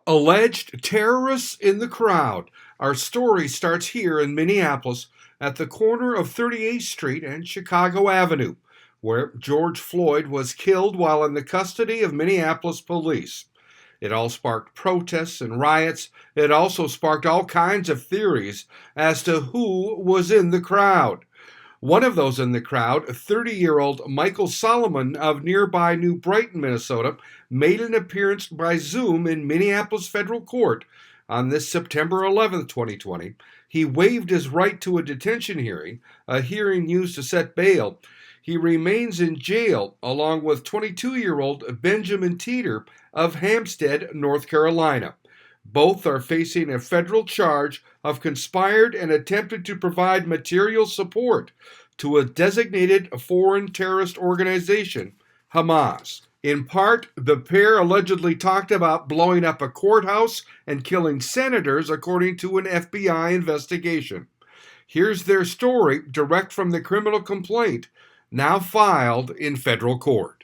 Alleged terrorists in the crowd. Our story starts here in Minneapolis at the corner of 38th Street and Chicago Avenue, where George Floyd was killed while in the custody of Minneapolis police. It all sparked protests and riots. It also sparked all kinds of theories as to who was in the crowd. One of those in the crowd, 30-year-old Michael Solomon of nearby New Brighton, Minnesota, made an appearance by Zoom in Minneapolis Federal Court on this September 11th, 2020. He waived his right to a detention hearing, a hearing used to set bail. He remains in jail along with 22-year-old Benjamin Teeter of Hampstead, North Carolina. Both are facing a federal charge of conspired and attempted to provide material support to a designated foreign terrorist organization, Hamas. In part, the pair allegedly talked about blowing up a courthouse and killing senators, according to an FBI investigation. Here's their story, direct from the criminal complaint, now filed in federal court.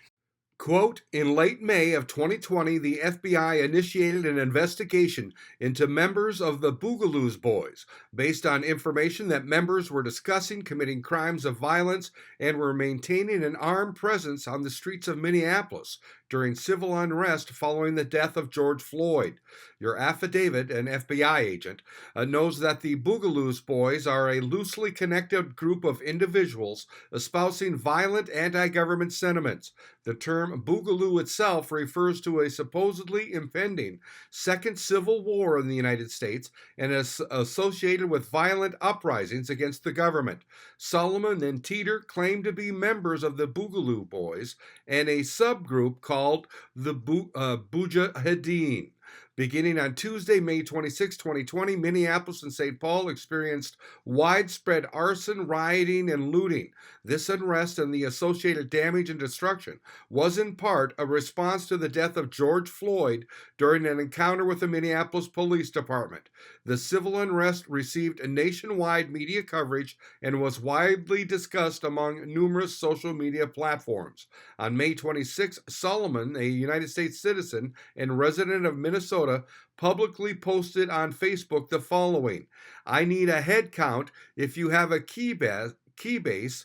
Quote, in late May of 2020, the FBI initiated an investigation into members of the Boogaloo Bois based on information that members were discussing committing crimes of violence and were maintaining an armed presence on the streets of Minneapolis during civil unrest following the death of George Floyd. Your affidavit, an FBI agent, knows that the Boogaloo Bois are a loosely connected group of individuals espousing violent anti-government sentiments. The term Boogaloo itself refers to a supposedly impending second civil war in the United States and is associated with violent uprisings against the government. Solomon and Teeter claim to be members of the Boogaloo Bois and a subgroup called the Mujahideen. Beginning on Tuesday, May 26, 2020, Minneapolis and St. Paul experienced widespread arson, rioting, and looting. This unrest and the associated damage and destruction was in part a response to the death of George Floyd during an encounter with the Minneapolis Police Department. The civil unrest received nationwide media coverage and was widely discussed among numerous social media platforms. On May 26, Solomon, a United States citizen and resident of Minnesota, publicly posted on Facebook the following: I need a head count. If you have a keybase,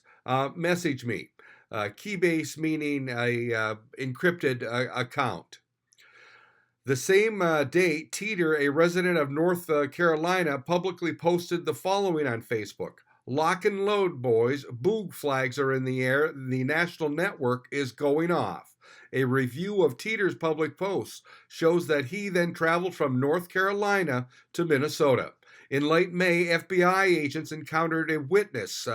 message me. Keybase meaning a encrypted account. The same day, Teeter, a resident of North Carolina, publicly posted the following on Facebook: Lock and load, boys. Boog flags are in the air. The national network is going off. A review of Teeter's public posts shows that he then traveled from North Carolina to Minnesota. In late May, FBI agents encountered a witness,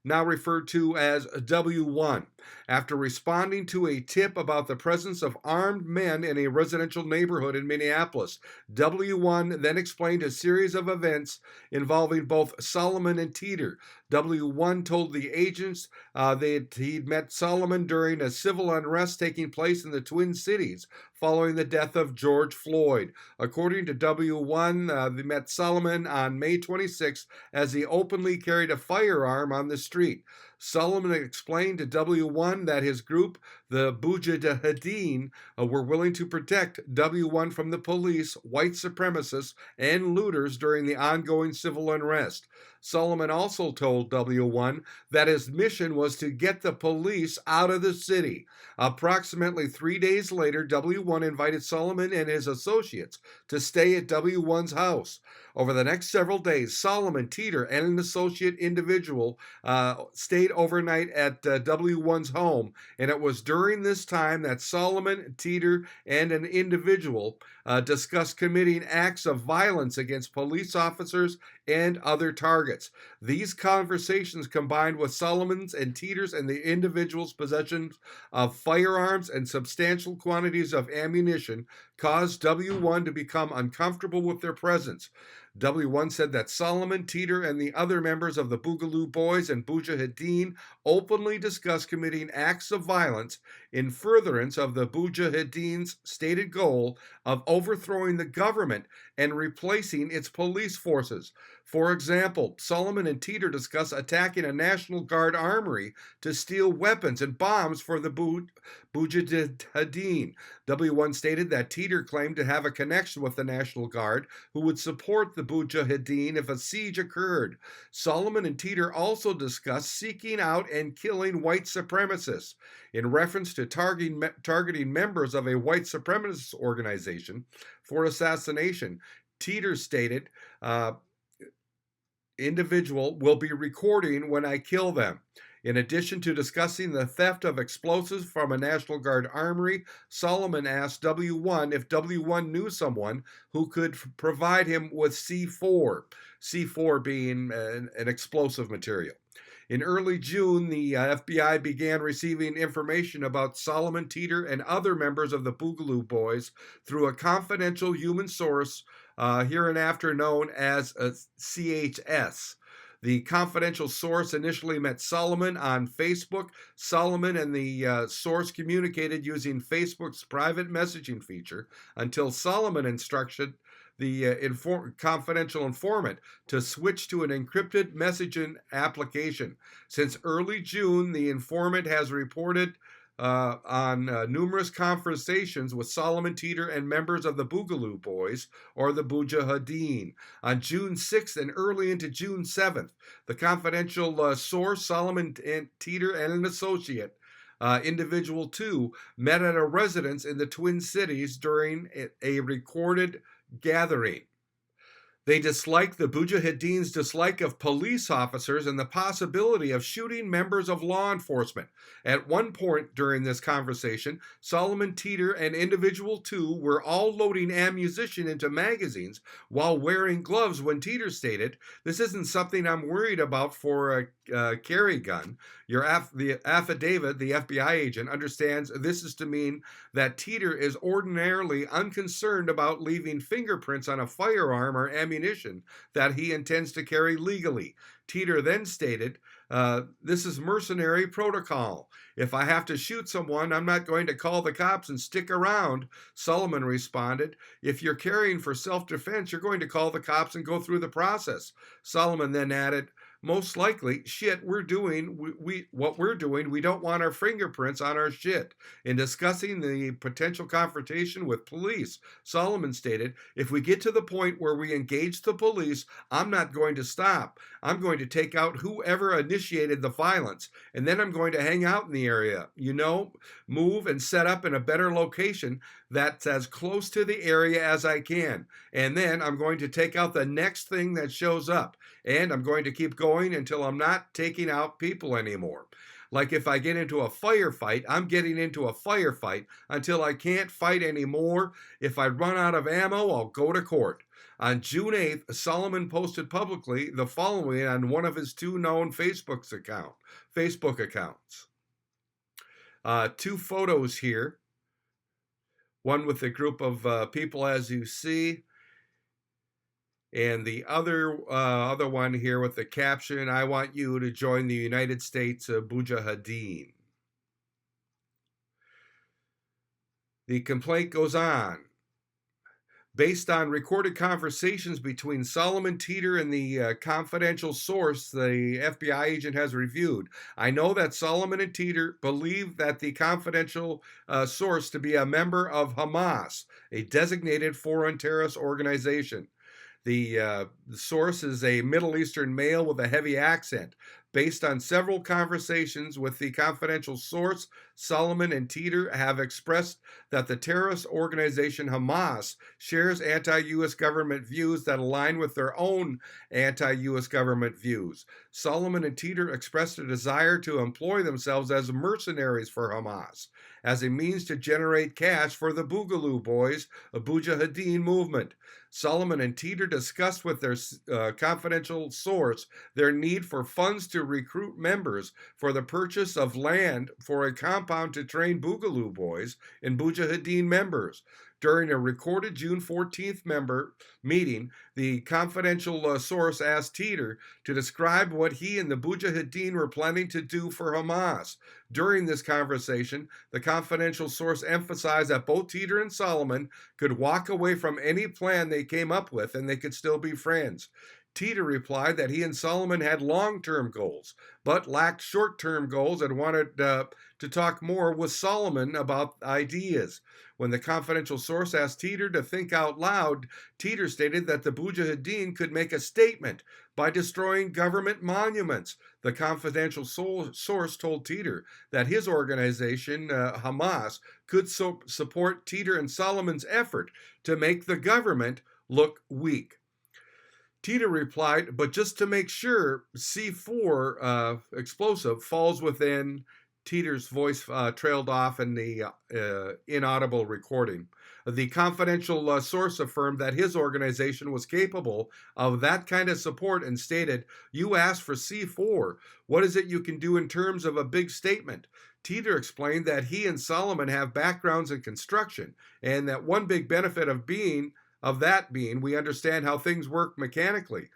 now referred to as W1, after responding to a tip about the presence of armed men in a residential neighborhood in Minneapolis. W1 then explained a series of events involving both Solomon and Teeter. W1 told the agents that he'd met Solomon during a civil unrest taking place in the Twin Cities following the death of George Floyd. According to W1, they met Solomon on May 26 as he openly carried a firearm on the street. Solomon explained to W1 that his group, the Mujahideen, were willing to protect W1 from the police, white supremacists, and looters during the ongoing civil unrest. Solomon also told W1 that his mission was to get the police out of the city. Approximately 3 days later, W1 invited Solomon and his associates to stay at W1's house. Over the next several days, Solomon, Teeter, and an associate individual stayed overnight at W1's home, and it was during this time that Solomon, Teeter, and an individual discussed committing acts of violence against police officers and other targets. These conversations, combined with Solomon's and Teeter's and the individual's possession of firearms and substantial quantities of ammunition, caused W1 to become uncomfortable with their presence. W1 said that Solomon, Teeter, and the other members of the Boogaloo Bois and Mujahideen openly discussed committing acts of violence in furtherance of the Mujahideen's stated goal of overthrowing the government and replacing its police forces. For example, Solomon and Teeter discuss attacking a National Guard armory to steal weapons and bombs for the Mujahideen. W1 stated that Teeter claimed to have a connection with the National Guard who would support the Mujahideen if a siege occurred. Solomon and Teeter also discussed seeking out and killing white supremacists. In reference to targeting members of a white supremacist organization for assassination, Teeter stated, individual will be recording when I kill them. In addition to discussing the theft of explosives from a National Guard armory, Solomon asked W1 if W1 knew someone who could provide him with C4, C4 being an explosive material. In early June, the FBI began receiving information about Solomon, Teeter, and other members of the Boogaloo Bois through a confidential human source, hereinafter known as a CHS. The confidential source initially met Solomon on Facebook. Solomon and the source communicated using Facebook's private messaging feature until Solomon instructed the confidential informant to switch to an encrypted messaging application. Since early June, the informant has reported on numerous conversations with Solomon, Teeter, and members of the Boogaloo Bois, or the Mujahideen. On June 6th and early into June 7th, the confidential source, Solomon and Teeter and an associate, individual 2, met at a residence in the Twin Cities during a recorded gathering. They disliked the Mujahideen's dislike of police officers and the possibility of shooting members of law enforcement. At one point during this conversation, Solomon, Teeter, and Individual 2 were all loading ammunition into magazines while wearing gloves when Teeter stated, "This isn't something I'm worried about for a carry gun. The affidavit, the FBI agent, understands this is to mean that Teeter is ordinarily unconcerned about leaving fingerprints on a firearm or ammunition that he intends to carry legally." Teeter then stated, "This is mercenary protocol. If I have to shoot someone, I'm not going to call the cops and stick around." Solomon responded, "If you're carrying for self-defense, you're going to call the cops and go through the process." Solomon then added, "Most likely, shit we're doing, what we're doing, we don't want our fingerprints on our shit." In discussing the potential confrontation with police, Solomon stated, "If we get to the point where we engage the police, I'm not going to stop. I'm going to take out whoever initiated the violence, and then I'm going to hang out in the area, move and set up in a better location that's as close to the area as I can. And then I'm going to take out the next thing that shows up. And I'm going to keep going until I'm not taking out people anymore. Like if I get into a firefight, I'm getting into a firefight until I can't fight anymore. If I run out of ammo, I'll go to court." On June 8th, Solomon posted publicly the following on one of his 2 known Facebook accounts. 2 photos here. One with a group of people, as you see, and the other one here with the caption, "I want you to join the United States Mujahideen." The complaint goes on. Based on recorded conversations between Solomon, Teeter, and the confidential source the FBI agent has reviewed, I know that Solomon and Teeter believe that the confidential source to be a member of Hamas, a designated foreign terrorist organization. The source is a Middle Eastern male with a heavy accent. Based on several conversations with the confidential source, Solomon and Teeter have expressed that the terrorist organization Hamas shares anti-U.S. government views that align with their own anti-U.S. government views. Solomon and Teeter expressed a desire to employ themselves as mercenaries for Hamas, as a means to generate cash for the Boogaloo Bois, a Mujahideen movement. Solomon and Teeter discussed with their confidential source their need for funds to to recruit members for the purchase of land for a compound to train Boogaloo Boys and Mujahideen members. During a recorded June 14th member meeting, the confidential source asked Teeter to describe what he and the Mujahideen were planning to do for Hamas. During this conversation, the confidential source emphasized that both Teeter and Solomon could walk away from any plan they came up with and they could still be friends. Teeter replied that he and Solomon had long-term goals, but lacked short-term goals and wanted to talk more with Solomon about ideas. When the confidential source asked Teeter to think out loud, Teeter stated that the Mujahideen could make a statement by destroying government monuments. The confidential source told Teeter that his organization, Hamas, could support Teeter and Solomon's effort to make the government look weak. Teeter replied, but just to make sure, C4 explosive falls within. Teeter's voice trailed off in the inaudible recording. The confidential source affirmed that his organization was capable of that kind of support and stated, you asked for C4. What is it you can do in terms of a big statement? Teeter explained that he and Solomon have backgrounds in construction and that one big benefit of that being we understand how things work mechanically,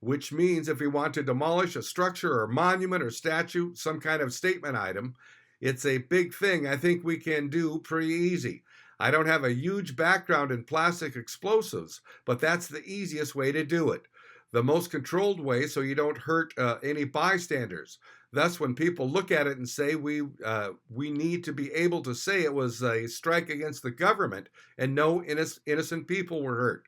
which means if we want to demolish a structure or monument or statue, some kind of statement item, it's a big thing I think we can do pretty easy. I don't have a huge background in plastic explosives, but that's the easiest way to do it. The most controlled way so you don't hurt any bystanders. Thus, when people look at it and say we need to be able to say it was a strike against the government and no innocent people were hurt.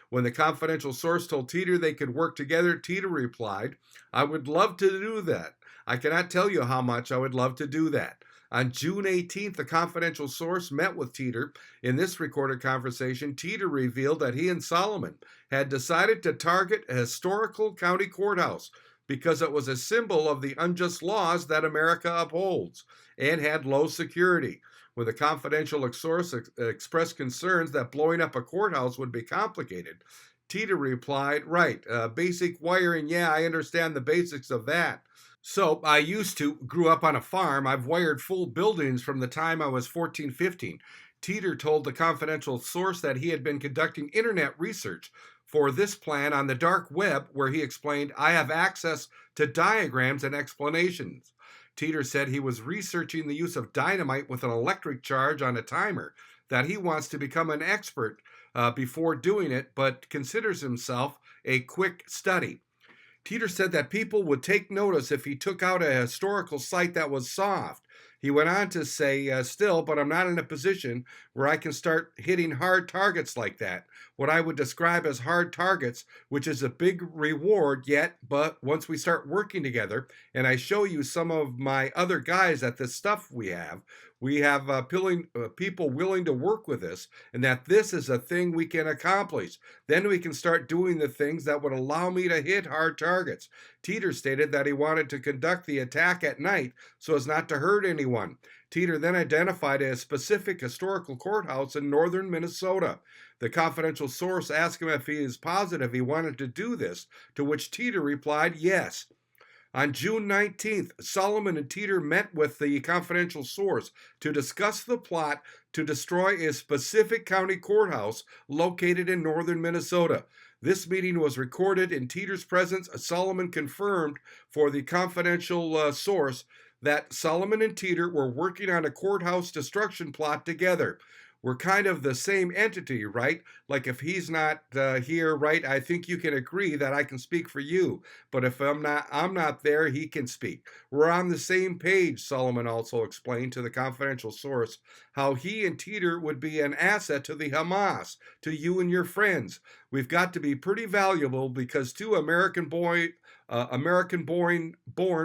When the confidential source told Teeter they could work together, Teeter replied, I would love to do that. I cannot tell you how much I would love to do that. On June 18th, the confidential source met with Teeter. In this recorded conversation, Teeter revealed that he and Solomon had decided to target a historical county courthouse because it was a symbol of the unjust laws that America upholds and had low security. When the confidential source expressed concerns that blowing up a courthouse would be complicated, Teeter replied, right, basic wiring, yeah, I understand the basics of that. So I grew up on a farm. I've wired full buildings from the time I was 14, 15. Teeter told the confidential source that he had been conducting internet research for this plan on the dark web, where he explained, I have access to diagrams and explanations. Teeter said he was researching the use of dynamite with an electric charge on a timer, that he wants to become an expert before doing it, but considers himself a quick study. Teeter said that people would take notice if he took out a historical site that was soft. He went on to say, still, but I'm not in a position where I can start hitting hard targets like that. What I would describe as hard targets, which is a big reward yet, but once we start working together, and I show you some of my other guys at this stuff we have people willing to work with us, and that this is a thing we can accomplish. Then we can start doing the things that would allow me to hit hard targets. Teeter stated that he wanted to conduct the attack at night so as not to hurt anyone. Teeter then identified a specific historical courthouse in northern Minnesota. The confidential source asked him if he is positive he wanted to do this, to which Teeter replied yes. On June 19th, Solomon and Teeter met with the confidential source to discuss the plot to destroy a specific county courthouse located in northern Minnesota. This meeting was recorded in Teeter's presence. Solomon confirmed for the confidential source that Solomon and Teeter were working on a courthouse destruction plot together. We're kind of the same entity, right? Like if he's not here, right, I think you can agree that I can speak for you. But if I'm not there, he can speak. We're on the same page, Solomon also explained to the confidential source how he and Teeter would be an asset to the Hamas, to you and your friends. We've got to be pretty valuable because two American-born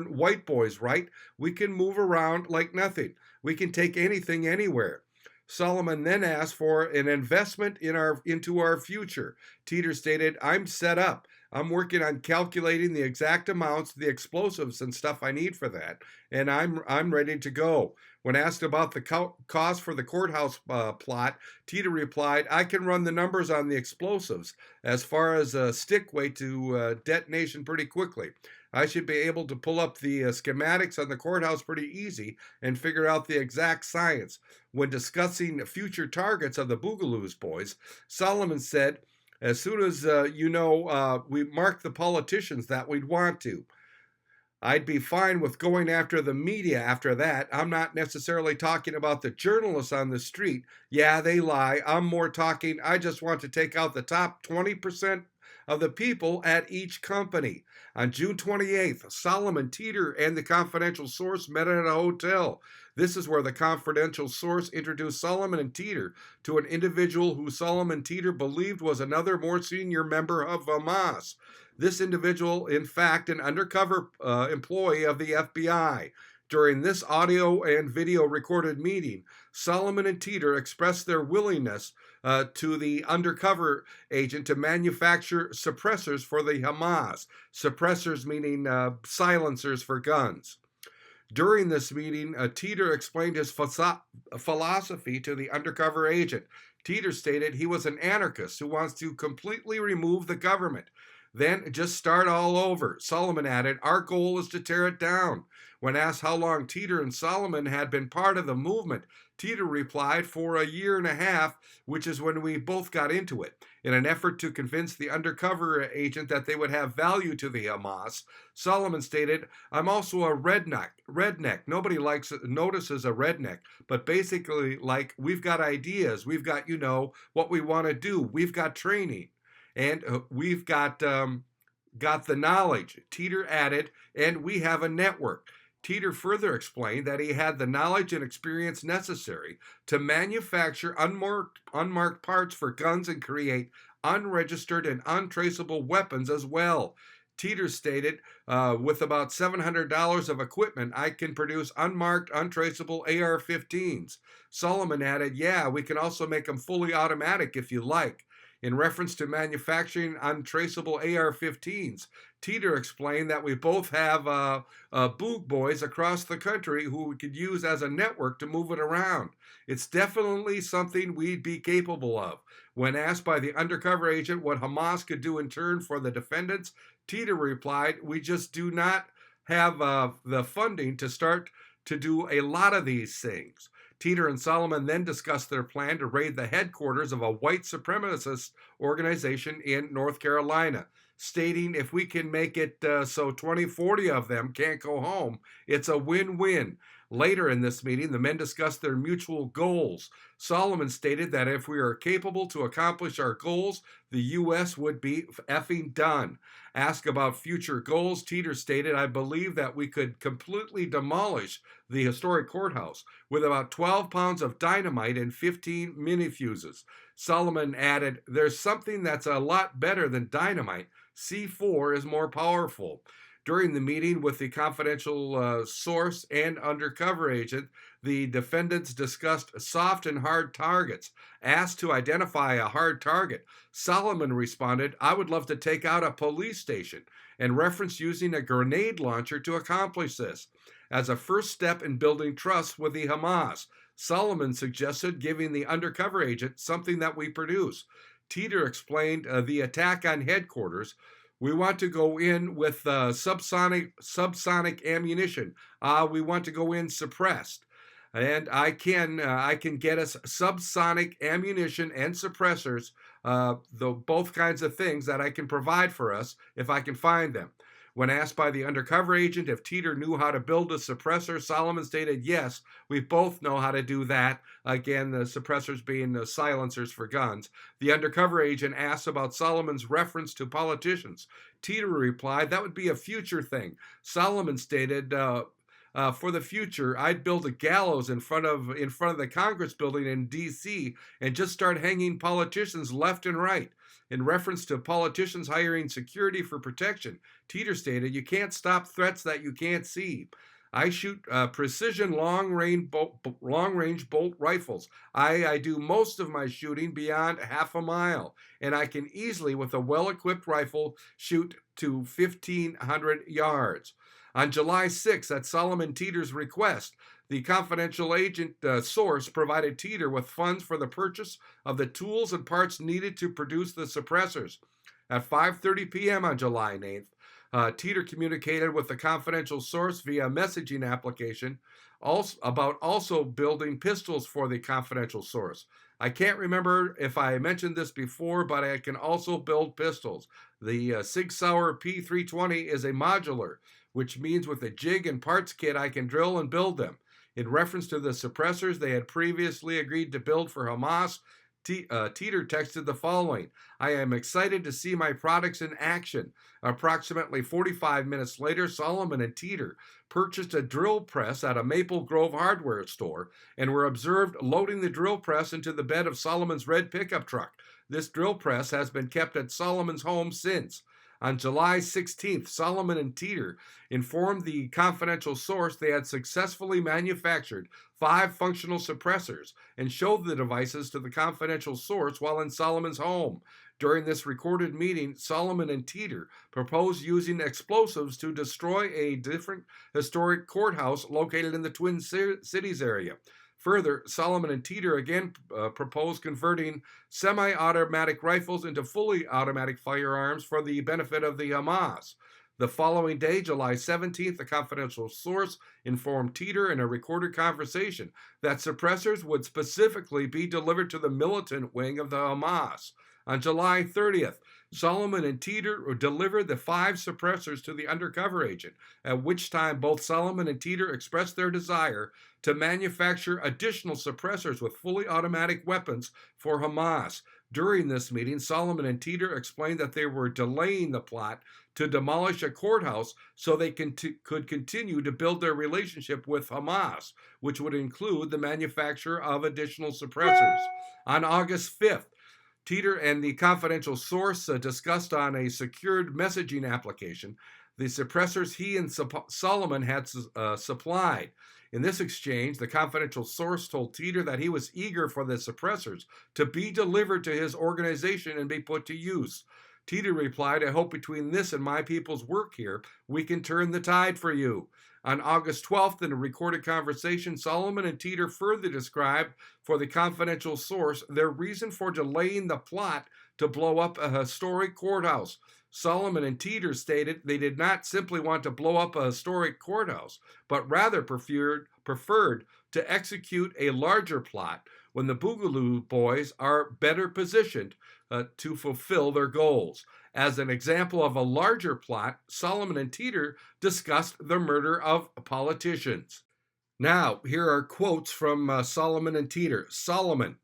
white boys, right? We can move around like nothing. We can take anything anywhere. Solomon then asked for an investment into our future. Teeter stated, I'm set up. I'm working on calculating the exact amounts of the explosives and stuff I need for that, and I'm ready to go. When asked about the cost for the courthouse plot, Teeter replied, I can run the numbers on the explosives as far as a stick weight to detonation pretty quickly. I should be able to pull up the schematics on the courthouse pretty easy and figure out the exact science. When discussing future targets of the Boogaloo Bois, Solomon said, as soon as we mark the politicians that we'd want to. I'd be fine with going after the media after that. I'm not necessarily talking about the journalists on the street. Yeah, they lie. I'm more talking, I just want to take out the top 20% of the people at each company. On June 28th, Solomon Teeter and the confidential source met at a hotel. This is where the confidential source introduced Solomon and Teeter to an individual who Solomon Teeter believed was another more senior member of Hamas. This individual, in fact, an undercover employee of the FBI. During this audio and video recorded meeting, Solomon and Teeter expressed their willingness to the undercover agent to manufacture suppressors for the Hamas. Suppressors meaning silencers for guns. During this meeting, Teeter explained his philosophy to the undercover agent. Teeter stated he was an anarchist who wants to completely remove the government. Then just start all over. Solomon added, our goal is to tear it down. When asked how long Teeter and Solomon had been part of the movement, Teeter replied, for a year and a half, which is when we both got into it. In an effort to convince the undercover agent that they would have value to the Hamas, Solomon stated, I'm also a redneck. Nobody notices a redneck, but basically, like, we've got ideas. We've got, what we want to do. We've got training. And we've got the knowledge. Teeter added, and we have a network. Teeter further explained that he had the knowledge and experience necessary to manufacture unmarked parts for guns and create unregistered and untraceable weapons as well. Teeter stated, with about $700 of equipment, I can produce unmarked, untraceable AR-15s. Solomon added, yeah, we can also make them fully automatic if you like. In reference to manufacturing untraceable AR-15s, Teeter explained that we both have Boog boys across the country who we could use as a network to move it around. It's definitely something we'd be capable of. When asked by the undercover agent what Hamas could do in turn for the defendants, Teeter replied, we just do not have the funding to start to do a lot of these things. Teeter and Solomon then discussed their plan to raid the headquarters of a white supremacist organization in North Carolina, stating if we can make it so 40 of them can't go home, it's a win-win. Later in this meeting, the men discussed their mutual goals. Solomon stated that if we are capable to accomplish our goals, the U.S. would be effing done. Asked about future goals, Teeter stated, I believe that we could completely demolish the historic courthouse with about 12 pounds of dynamite and 15 mini fuses. Solomon added, there's something that's a lot better than dynamite. C4 is more powerful. During the meeting with the confidential source and undercover agent, the defendants discussed soft and hard targets. Asked to identify a hard target, Solomon responded, I would love to take out a police station, and referenced using a grenade launcher to accomplish this. As a first step in building trust with the Hamas, Solomon suggested giving the undercover agent something that we produce. Teeter explained the attack on headquarters. We want to go in with subsonic ammunition. We want to go in suppressed. And I can get us subsonic ammunition and suppressors, both kinds of things that I can provide for us if I can find them. When asked by the undercover agent if Teeter knew how to build a suppressor, Solomon stated, yes, we both know how to do that. Again, the suppressors being the silencers for guns. The undercover agent asked about Solomon's reference to politicians. Teeter replied, that would be a future thing. Solomon stated, for the future, I'd build a gallows in front of the Congress building in D.C. and just start hanging politicians left and right. In reference to politicians hiring security for protection, Teeter stated, you can't stop threats that you can't see. I shoot precision long-range bolt rifles. I do most of my shooting beyond half a mile, and I can easily, with a well-equipped rifle, shoot to 1,500 yards. On July 6, at Solomon Teeter's request, the confidential agent source provided Teeter with funds for the purchase of the tools and parts needed to produce the suppressors. At 5:30 p.m. on July 9th, Teeter communicated with the confidential source via messaging application about also building pistols for the confidential source. I can't remember if I mentioned this before, but I can also build pistols. The Sig Sauer P320 is a modular, which means with a jig and parts kit I can drill and build them. In reference to the suppressors they had previously agreed to build for Hamas, Teeter texted the following: I am excited to see my products in action. Approximately 45 minutes later, Solomon and Teeter purchased a drill press at a Maple Grove hardware store and were observed loading the drill press into the bed of Solomon's red pickup truck. This drill press has been kept at Solomon's home since. On July 16th, Solomon and Teeter informed the confidential source they had successfully manufactured 5 functional suppressors and showed the devices to the confidential source while in Solomon's home. During this recorded meeting, Solomon and Teeter proposed using explosives to destroy a different historic courthouse located in the Twin Cities area. Further, Solomon and Teeter again proposed converting semi-automatic rifles into fully automatic firearms for the benefit of the Hamas. The following day, July 17th, the confidential source informed Teeter in a recorded conversation that suppressors would specifically be delivered to the militant wing of the Hamas. On July 30th, Solomon and Teeter delivered the 5 suppressors to the undercover agent, at which time both Solomon and Teeter expressed their desire to manufacture additional suppressors with fully automatic weapons for Hamas. During this meeting, Solomon and Teeter explained that they were delaying the plot to demolish a courthouse so they could continue to build their relationship with Hamas, which would include the manufacture of additional suppressors. On August 5th, Teeter and the confidential source discussed on a secured messaging application the suppressors he and Solomon had supplied. In this exchange, the confidential source told Teeter that he was eager for the suppressors to be delivered to his organization and be put to use. Teeter replied, I hope between this and my people's work here, we can turn the tide for you. On August 12th, in a recorded conversation, Solomon and Teeter further described for the confidential source their reason for delaying the plot to blow up a historic courthouse. Solomon and Teeter stated they did not simply want to blow up a historic courthouse, but rather preferred to execute a larger plot when the Boogaloo Bois are better positioned to fulfill their goals. As an example of a larger plot, Solomon and Teeter discussed the murder of politicians. Now, here are quotes from Solomon and Teeter. Solomon: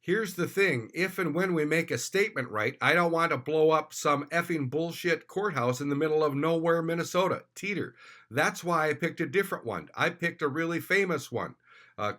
here's the thing, if and when we make a statement right, I don't want to blow up some effing bullshit courthouse in the middle of nowhere, Minnesota. Teeter: that's why I picked a different one. I picked a really famous one.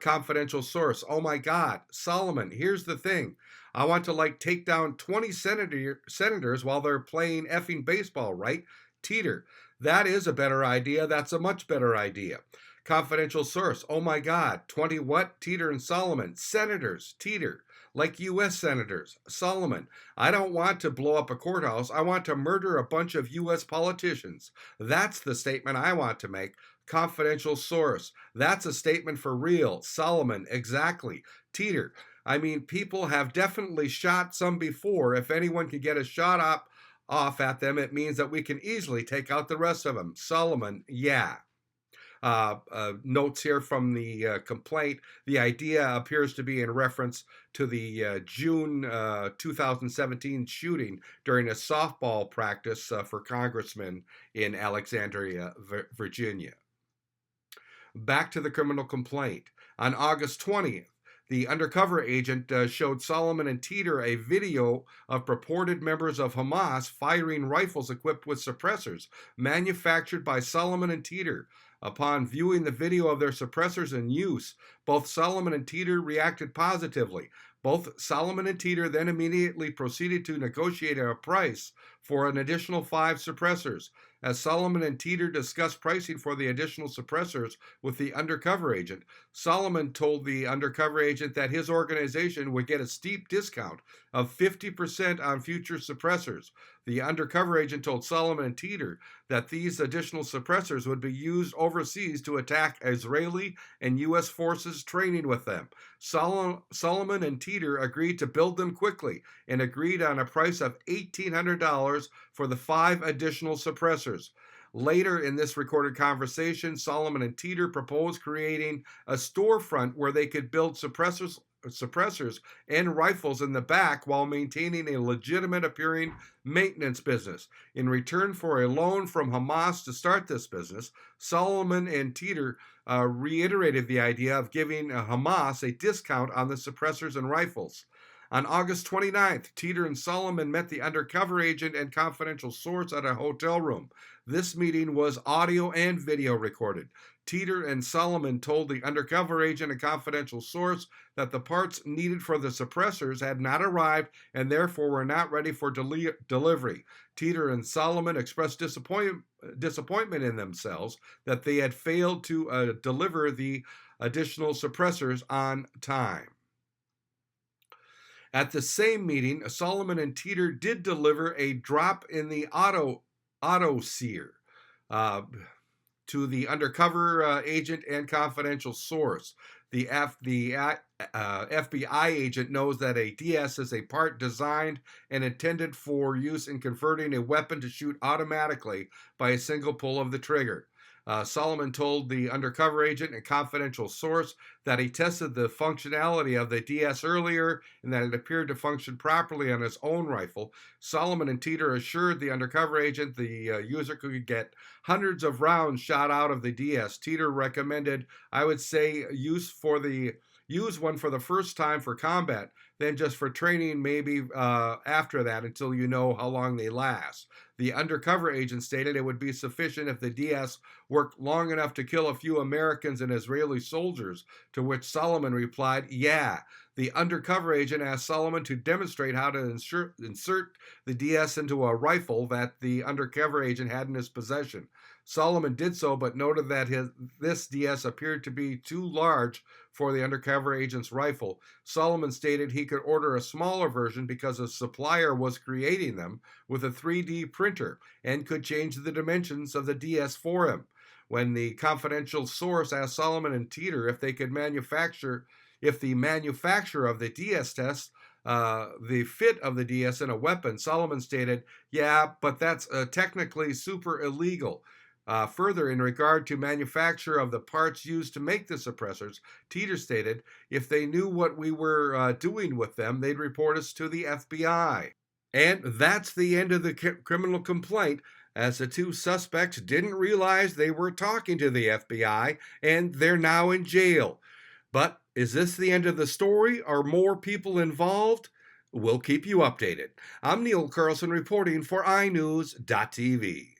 Confidential source: oh my God. Solomon: here's the thing, I want to take down 20 senators while they're playing effing baseball, right? Teeter: that is a better idea. That's a much better idea. Confidential source: oh my God, 20 what? Teeter and Solomon: senators. Teeter: like U.S. senators. Solomon: I don't want to blow up a courthouse. I want to murder a bunch of U.S. politicians. That's the statement I want to make. Confidential source: that's a statement for real. Solomon: exactly. Teeter: I mean, people have definitely shot some before. If anyone can get a shot off at them, it means that we can easily take out the rest of them. Solomon: yeah. Notes here from the complaint. The idea appears to be in reference to the June 2017 shooting during a softball practice for congressmen in Alexandria, Virginia. Back to the criminal complaint. On August 20th, the undercover agent showed Solomon and Teeter a video of purported members of Hamas firing rifles equipped with suppressors manufactured by Solomon and Teeter. Upon viewing the video of their suppressors in use, both Solomon and Teeter reacted positively. Both Solomon and Teeter then immediately proceeded to negotiate a price for an additional 5 suppressors. As Solomon and Teeter discussed pricing for the additional suppressors with the undercover agent, Solomon told the undercover agent that his organization would get a steep discount of 50% on future suppressors. The undercover agent told Solomon and Teeter that these additional suppressors would be used overseas to attack Israeli and U.S. forces training with them. Solomon and Teeter agreed to build them quickly and agreed on a price of $1,800 for the 5 additional suppressors. suppressors. Later in this recorded conversation, Solomon and Teeter proposed creating a storefront where they could build suppressors and rifles in the back while maintaining a legitimate appearing maintenance business. In return for a loan from Hamas to start this business, Solomon and Teeter reiterated the idea of giving Hamas a discount on the suppressors and rifles. On August 29th, Teeter and Solomon met the undercover agent and confidential source at a hotel room. This meeting was audio and video recorded. Teeter and Solomon told the undercover agent and confidential source that the parts needed for the suppressors had not arrived and therefore were not ready for delivery. Teeter and Solomon expressed disappointment in themselves that they had failed to deliver the additional suppressors on time. At the same meeting, Solomon and Teeter did deliver a drop in the auto sear to the undercover agent and confidential source. The FBI agent knows that a DS is a part designed and intended for use in converting a weapon to shoot automatically by a single pull of the trigger. Solomon told the undercover agent and confidential source that he tested the functionality of the DS earlier and that it appeared to function properly on his own rifle. Solomon and Teeter assured the undercover agent the user could get hundreds of rounds shot out of the DS. Teeter recommended, I would say, use one for the first time for combat, then just for training maybe after that until you know how long they last. The undercover agent stated it would be sufficient if the DS worked long enough to kill a few Americans and Israeli soldiers, to which Solomon replied, yeah. The undercover agent asked Solomon to demonstrate how to insert the DS into a rifle that the undercover agent had in his possession. Solomon did so, but noted that this DS appeared to be too large for the undercover agent's rifle. Solomon stated he could order a smaller version because a supplier was creating them with a 3D printer and could change the dimensions of the DS for him. When the confidential source asked Solomon and Teeter if the manufacturer of the DS test the fit of the DS in a weapon, Solomon stated, yeah, but that's technically super illegal. Further, in regard to manufacture of the parts used to make the suppressors, Teeter stated, if they knew what we were doing with them, they'd report us to the FBI. And that's the end of the criminal complaint, as the two suspects didn't realize they were talking to the FBI, and they're now in jail. But is this the end of the story? Are more people involved? We'll keep you updated. I'm Neil Carlson reporting for iNewZ.TV.